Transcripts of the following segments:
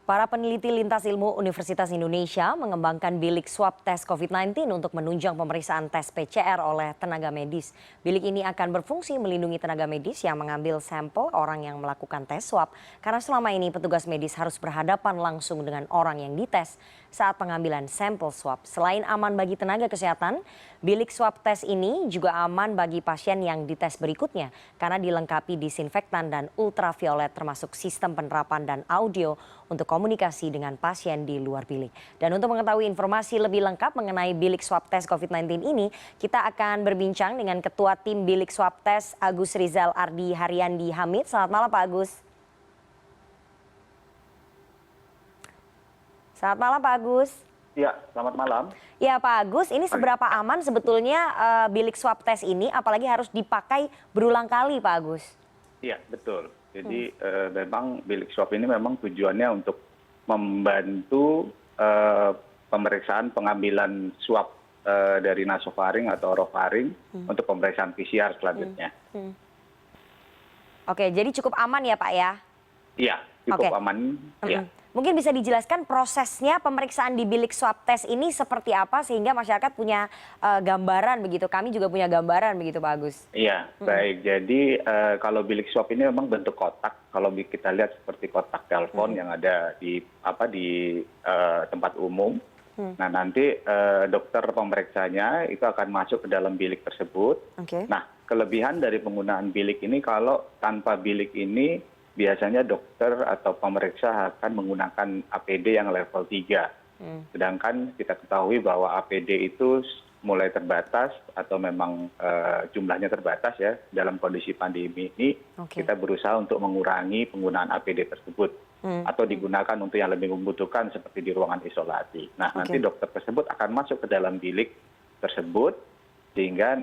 Para peneliti lintas ilmu Universitas Indonesia mengembangkan bilik swab tes COVID-19 untuk menunjang pemeriksaan tes PCR oleh tenaga medis. Bilik ini akan berfungsi melindungi tenaga medis yang mengambil sampel orang yang melakukan tes swab. Karena selama ini petugas medis harus berhadapan langsung dengan orang yang dites saat pengambilan sampel swab. Selain aman bagi tenaga kesehatan, bilik swab tes ini juga aman bagi pasien yang dites berikutnya karena dilengkapi disinfektan dan ultraviolet termasuk sistem penerapan dan audio untuk komunikasi dengan pasien di luar bilik. Dan untuk mengetahui informasi lebih lengkap mengenai bilik swab tes COVID-19 ini, kita akan berbincang dengan Ketua Tim Bilik Swab Tes Agus Rizal Ardi Haryandi Hamid. Selamat malam Pak Agus. Selamat malam Pak Agus. Ya, selamat malam. Ya Pak Agus, ini seberapa aman sebetulnya bilik swab tes ini, apalagi harus dipakai berulang kali Pak Agus? Iya, betul. Jadi memang bilik swab ini memang tujuannya untuk membantu pemeriksaan pengambilan swab dari nasofaring atau orofaring untuk pemeriksaan PCR selanjutnya. Oke, jadi cukup aman ya Pak ya? Iya, cukup aman. Ya. Mungkin bisa dijelaskan prosesnya pemeriksaan di bilik swab tes ini seperti apa sehingga masyarakat punya gambaran begitu. Kami juga punya gambaran begitu Pak Agus. Iya, baik. Jadi kalau bilik swab ini memang bentuk kotak. Kalau kita lihat seperti kotak telepon yang ada di tempat umum. Nah nanti dokter pemeriksanya itu akan masuk ke dalam bilik tersebut. Nah kelebihan dari penggunaan bilik ini kalau tanpa bilik ini biasanya dokter atau pemeriksa akan menggunakan APD yang level 3. Sedangkan kita ketahui bahwa APD itu mulai terbatas atau memang jumlahnya terbatas ya dalam kondisi pandemi ini. Kita berusaha untuk mengurangi penggunaan APD tersebut atau digunakan untuk yang lebih membutuhkan seperti di ruangan isolasi. Nah nanti dokter tersebut akan masuk ke dalam bilik tersebut sehingga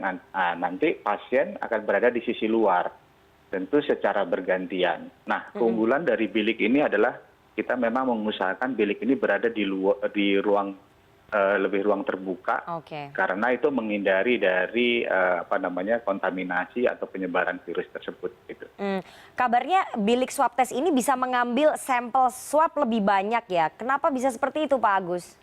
nanti pasien akan berada di sisi luar. Tentu secara bergantian. Nah, keunggulan dari bilik ini adalah kita memang mengusahakan bilik ini berada di ruang lebih ruang terbuka, karena itu menghindari dari kontaminasi atau penyebaran virus tersebut. Gitu. Kabarnya bilik swab tes ini bisa mengambil sampel swab lebih banyak ya. Kenapa bisa seperti itu, Pak Agus?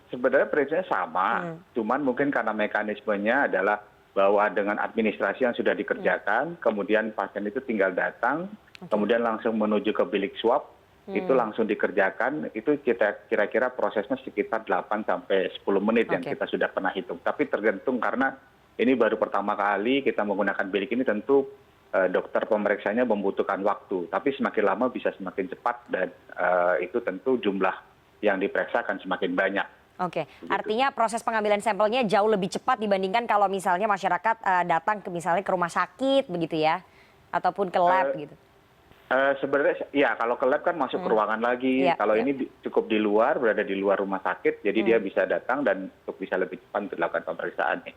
Sebenarnya prinsipnya sama, cuman mungkin karena mekanismenya adalah bahwa dengan administrasi yang sudah dikerjakan, kemudian pasien itu tinggal datang, kemudian langsung menuju ke bilik swab, itu langsung dikerjakan, itu kita kira-kira prosesnya sekitar 8 sampai 10 menit yang kita sudah pernah hitung. Tapi tergantung karena ini baru pertama kali kita menggunakan bilik ini, tentu dokter pemeriksanya membutuhkan waktu. Tapi semakin lama bisa semakin cepat dan itu tentu jumlah yang diperiksa akan semakin banyak. Oke, artinya proses pengambilan sampelnya jauh lebih cepat dibandingkan kalau misalnya masyarakat datang ke misalnya ke rumah sakit begitu ya, ataupun ke lab gitu. Sebenarnya ya kalau ke lab kan masuk ke ruangan lagi. Kalau ini cukup di luar, berada di luar rumah sakit, jadi dia bisa datang dan untuk bisa lebih cepat untuk dilakukan pemeriksaannya.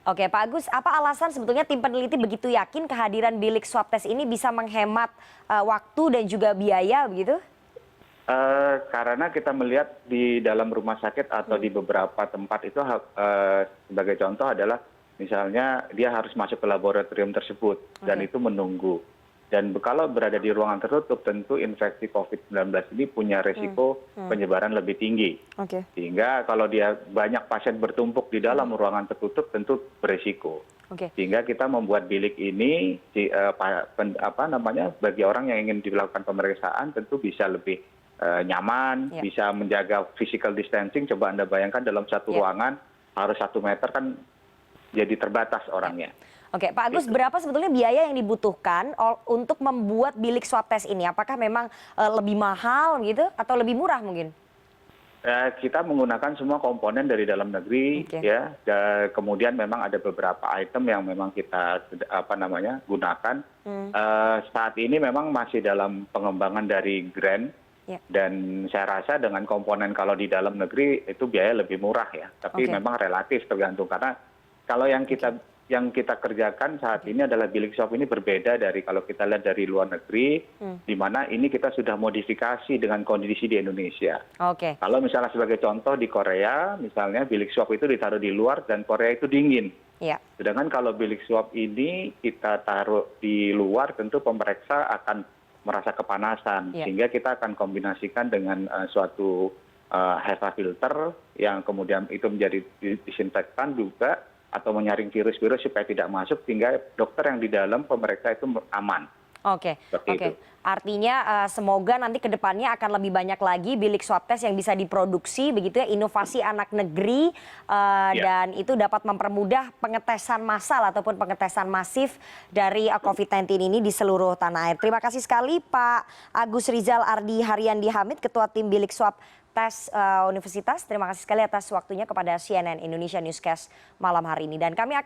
Oke, Pak Agus, apa alasan sebetulnya tim peneliti begitu yakin kehadiran bilik swab tes ini bisa menghemat waktu dan juga biaya begitu? Karena kita melihat di dalam rumah sakit atau di beberapa tempat itu sebagai contoh adalah misalnya dia harus masuk ke laboratorium tersebut dan itu menunggu. Dan kalau berada di ruangan tertutup tentu infeksi COVID-19 ini punya risiko penyebaran lebih tinggi. Sehingga kalau dia banyak pasien bertumpuk di dalam ruangan tertutup tentu berisiko. Sehingga kita membuat bilik ini bagi orang yang ingin dilakukan pemeriksaan tentu bisa lebih nyaman, bisa menjaga physical distancing. Coba Anda bayangkan dalam satu ruangan harus 1 meter kan jadi terbatas orangnya. Oke, Pak Agus, berapa sebetulnya biaya yang dibutuhkan untuk membuat bilik swab tes ini? Apakah memang lebih mahal gitu atau lebih murah mungkin? Kita menggunakan semua komponen dari dalam negeri, ya. Kemudian memang ada beberapa item yang memang kita gunakan. Saat ini memang masih dalam pengembangan dari grant. Dan saya rasa dengan komponen kalau di dalam negeri itu biaya lebih murah ya. Tapi memang relatif tergantung karena kalau yang kita kerjakan saat ini adalah bilik swab ini berbeda dari kalau kita lihat dari luar negeri, di mana ini kita sudah modifikasi dengan kondisi di Indonesia. Kalau misalnya sebagai contoh di Korea, misalnya bilik swab itu ditaruh di luar dan Korea itu dingin. Sedangkan kalau bilik swab ini kita taruh di luar, tentu pemeriksa akan merasa kepanasan. Ya. Sehingga kita akan kombinasikan dengan suatu HEPA filter yang kemudian itu menjadi disinfektan juga atau menyaring virus-virus supaya tidak masuk sehingga dokter yang di dalam pemeriksa itu aman. Oke, Seperti oke. itu. Artinya semoga nanti ke depannya akan lebih banyak lagi bilik swab test yang bisa diproduksi begitu ya, inovasi anak negeri dan itu dapat mempermudah pengetesan massal ataupun pengetesan masif dari COVID-19 ini di seluruh tanah air. Terima kasih sekali Pak Agus Rizal Ardi Haryandi Hamid, Ketua Tim Bilik Swab Tes Universitas. Terima kasih sekali atas waktunya kepada CNN Indonesia Newscast malam hari ini. Dan kami akan